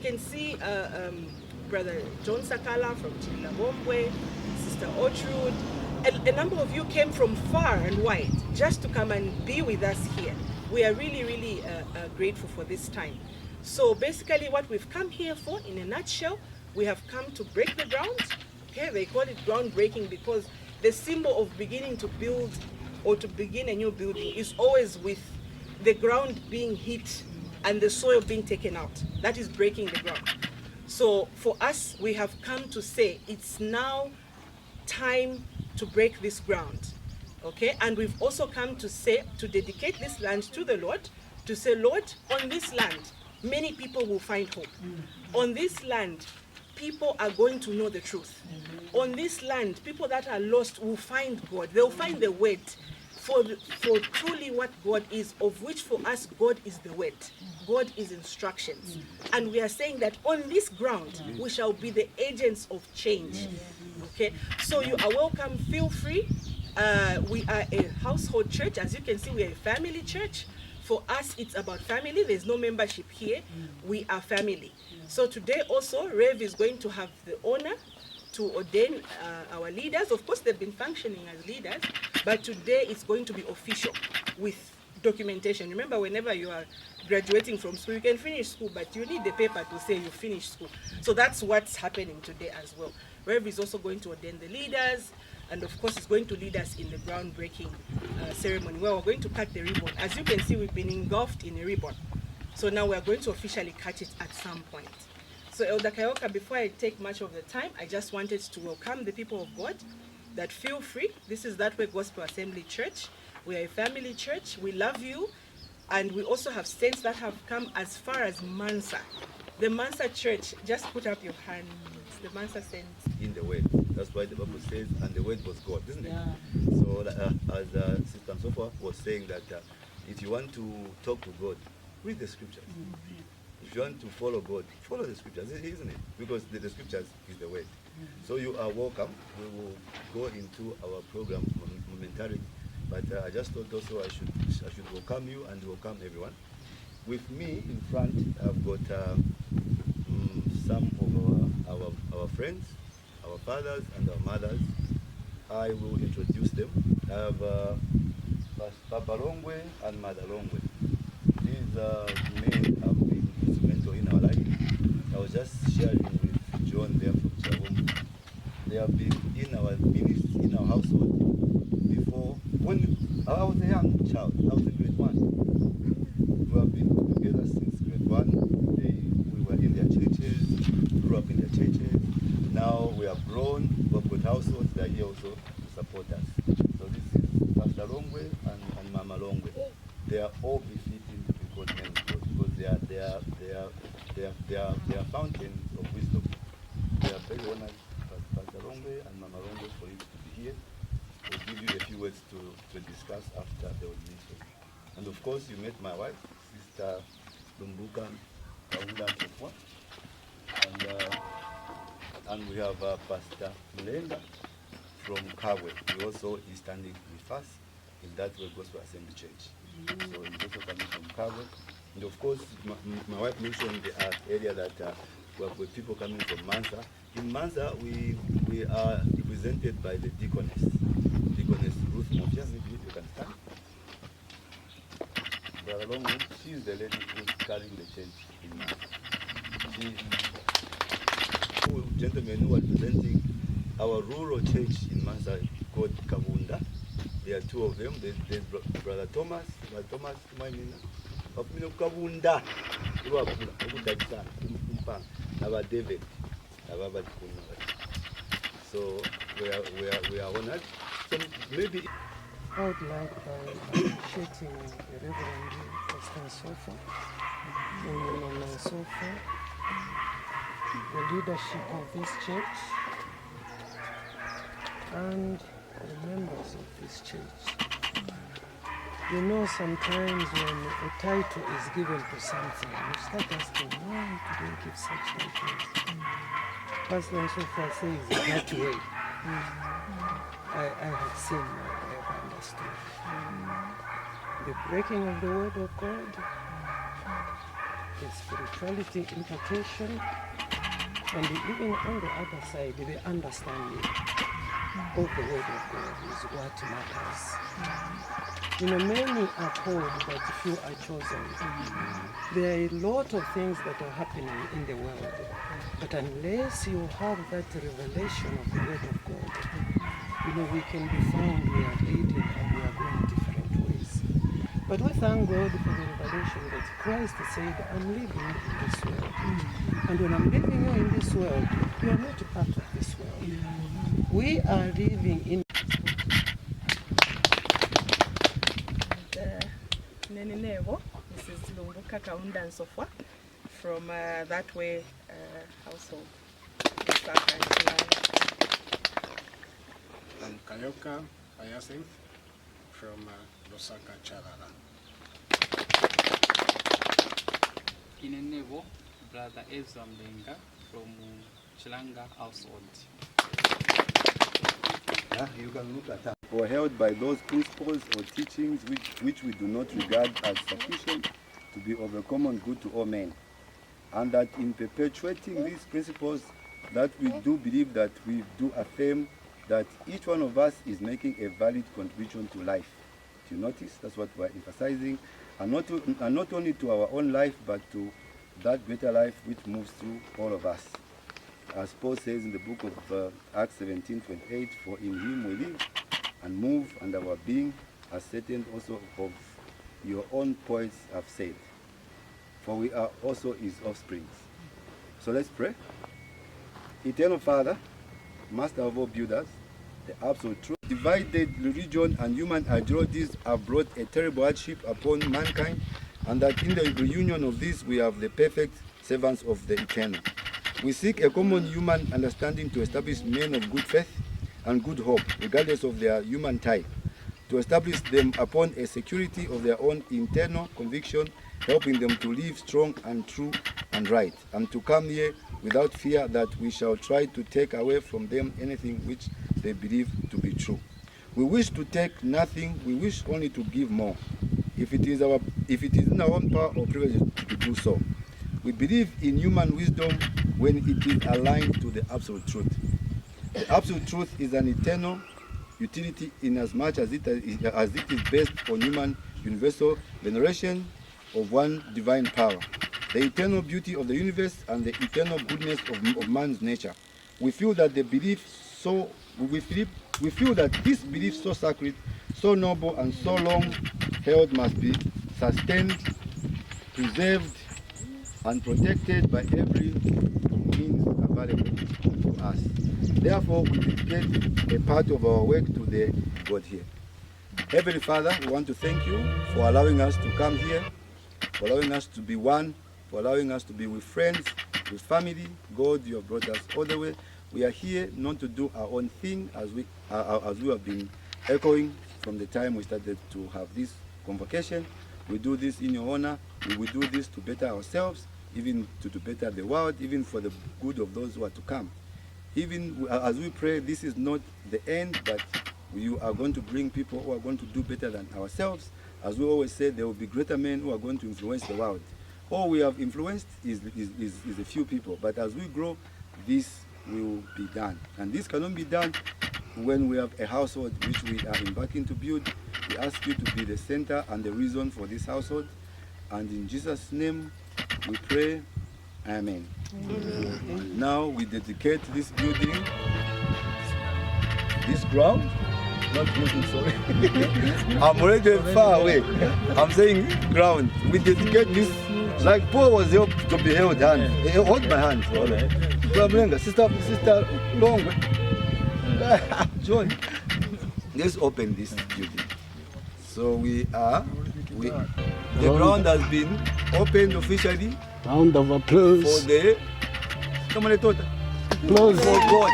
can see Brother John Sakala from Chilabombwe, Sister Orchard. A number of you came from far and wide just to come and be with us here. We are really, really grateful for this time. So basically what we've come here for, in a nutshell, we have come to break the ground. Okay, they call it groundbreaking because the symbol of beginning to build or to begin a new building is always with the ground being hit and the soil being taken out. That is breaking the ground. So for us, we have come to say it's now time to break this ground. Okay, and we've also come to say, to dedicate this land to the Lord, to say, Lord, on this land, many people will find hope. On this land, people are going to know the truth. On this land, people that are lost will find God. They'll find the word for truly what God is, of which for us, God is the word. God is instructions. And we are saying that on this ground, we shall be the agents of change. Okay, so you are welcome, feel free. We are a household church. As you can see, we are a family church. For us, it's about family. There's no membership here. We are family. So today also, Rev is going to have the honor to ordain our leaders. Of course, they've been functioning as leaders, but today it's going to be official with documentation. Remember, whenever you are graduating from school, you can finish school, but you need the paper to say you finished school. So that's what's happening today as well. Rev is also going to ordain the leaders, and of course is going to lead us in the groundbreaking ceremony where we're going to cut the ribbon. As you can see, we've been engulfed in a ribbon. So now we're going to officially cut it at some point. So Elder Kayoka, before I take much of the time, I just wanted to welcome the people of God, that feel free. This is That Way Gospel Assembly Church. We are a family church. We love you. And we also have saints that have come as far as Mansa. The Mansa Church, just put up your hands. The Mansa saints. In the Word. That's why the Bible says, and the Word was God, isn't it? Yeah. So as Sister Sofa was saying that if you want to talk to God, read the scriptures. If you want to follow God, follow the scriptures, isn't it? Because the scriptures is the Word. So you are welcome. We will go into our program momentarily. But I just thought also I should welcome you and welcome everyone. With me in front, I've got some of our friends, our fathers and our mothers. I will introduce them. I have Papa Longwe and Mother Longwe. These men have been instrumental in our life. I was just sharing with John there from Chabombo. They have been in our ministry, in our household before. When I was a young child, I was in grade 1. We have been together since grade 1. We were in their churches, grew up in their churches. Now we have grown, we've got households that are here also to support us. So this is Pastor Longwe and Mama Longwe. They are all befitting to be called men of God because they are fountains of wisdom. We are very honored, Pastor Longwe and Mama Longwe, for you to be here. We'll give you a few words to discuss after the ordination. And of course, you met my wife, Sister Lumbuka Kaunda Mpofwa. And we have Pastor Mlenga from Kabwe. He also is standing with us in That Way Gospel Assembly Church. So he's also coming from Kabwe. And of course, my wife mentioned the area that we have got people coming from Mansa. In Mansa, we are represented by the deaconess Ruth Mofias. Maybe you can stand. Brother Longwood, she is the lady who is carrying the church in Mansa. Two gentlemen who are representing our rural church in Mansa called Kabunda. There are two of them. There's Brother Thomas. Brother Thomas, Kabunda. David. So we are honored. So maybe I would like by appreciating the Reverend Pastor Sofa and Mama Sofa, the leadership of this church, and the members of this church. You know, sometimes when a title is given to something, you start asking, why do they give such titles? Pastor Sofa says that way. I have seen, I have understood. The breaking of the word of God the spirituality impartation, and even on the other side, the understanding of the Word of God is what matters. You know, many are called, but few are chosen. There are a lot of things that are happening in the world, but unless you have that revelation of the Word of God, you know, we can be found we are leading and we are going different ways. But we thank God for the revelation that Christ said, I'm living in this world. And when I'm living in this world, you are not a part of this world. We are living in Nenenevo, Mrs. Lumbuka Kaunda and so forth, from that way household. I'm Kayoka Ayasin from Lusaka, Chalala. Inenevo, Brother Ezra Mlenga from Chilanga household. You can look at that. Or held by those principles or teachings which we do not regard as sufficient to be of a common good to all men. And that in perpetuating these principles, that we do believe, that we do affirm that each one of us is making a valid contribution to life. Do you notice? That's what we're emphasizing. And not only to our own life, but to that greater life which moves through all of us. As Paul says in the book of Acts 17:28, for in him we live and move, and our being, as certain also of your own poets have said. For we are also his offsprings. So let's pray. Eternal Father, Master of all builders, the absolute truth, divided religion and human ideologies have brought a terrible hardship upon mankind, and that in the reunion of this we have the perfect servants of the eternal. We seek a common human understanding to establish men of good faith and good hope, regardless of their human type, to establish them upon a security of their own internal conviction, helping them to live strong and true and right, and to come here without fear that we shall try to take away from them anything which they believe to be true. We wish to take nothing, we wish only to give more, if it is in our own power or privilege to do so. We believe in human wisdom when it is aligned to the absolute truth. The absolute truth is an eternal utility in as much as it is based on human universal veneration of one divine power, the eternal beauty of the universe and the eternal goodness of man's nature. We feel that this belief so sacred, so noble, and so long held must be sustained, preserved, and protected by every means available to us. Therefore, we dedicate a part of our work to the God here. Heavenly Father, we want to thank you for allowing us to come here, for allowing us to be one, for allowing us to be with friends, with family. God, you have brought us all the way. We are here not to do our own thing, as we have been echoing from the time we started to have this convocation. We do this in your honor. We will do this to better ourselves, even to better the world, even for the good of those who are to come. Even as we pray, this is not the end, but you are going to bring people who are going to do better than ourselves. As we always say, there will be greater men who are going to influence the world. All we have influenced is a few people, but as we grow, this will be done. And this cannot be done when we have a household which we are embarking to build. We ask you to be the center and the reason for this household. And in Jesus' name we pray, amen. Amen. Now we dedicate this building, this ground, not building, sorry. I'm already far away. I'm saying ground. We dedicate this, like Paul was helped to be held hand. Hold my hand. Sister Long. John. Let's open this building. So the ground has been opened officially. Round of applause. For the applause for God.